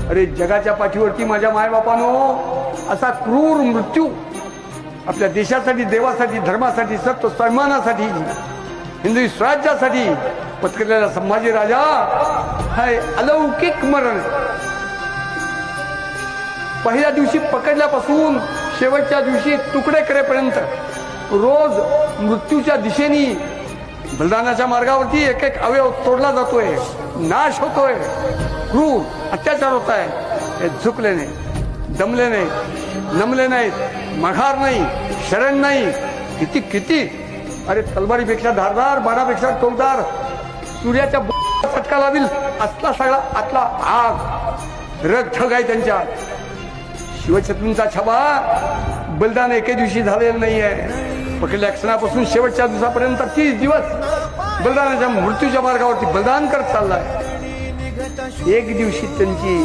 अरे जगाच्या पाठीवरती माझ्या मायबापानो असा क्रूर मृत्यू आपल्या देशासाठी, देवासाठी, धर्मासाठी, सत्व सन्मानासाठी, हिंदवी स्वराज्यासाठी पत्करलेला संभाजी राजा हाय अलौकिक मरण. पहिल्या दिवशी पकडल्यापासून शेवटच्या दिवशी तुकडे करेपर्यंत रोज मृत्यूच्या दिशेने बलिदानाच्या मार्गावरती एक एक अवयव तोडला जातोय, नाश होतोय, क्रूर अत्याचार होत आहे. हे झुकले नाही, दमले नाही, नमले नाहीत, माघार नाही, शरण नाही. किती किती अरे तलवारीपेक्षा धारदार, बाणापेक्षा टोकदार, सूर्याच्या फटका लावील असला सगळा आतला आग रग ठग आहे त्यांच्या. शिवछत्रंचा छबा बलिदान एके दिवशी झालेलं नाहीये. पकडल्या क्षणापासून शेवटच्या दिवसापर्यंत 30 दिवस बलिदानाच्या मृत्यूच्या मार्गावरती बलिदान करत चाललाय. एक दिवशी त्यांची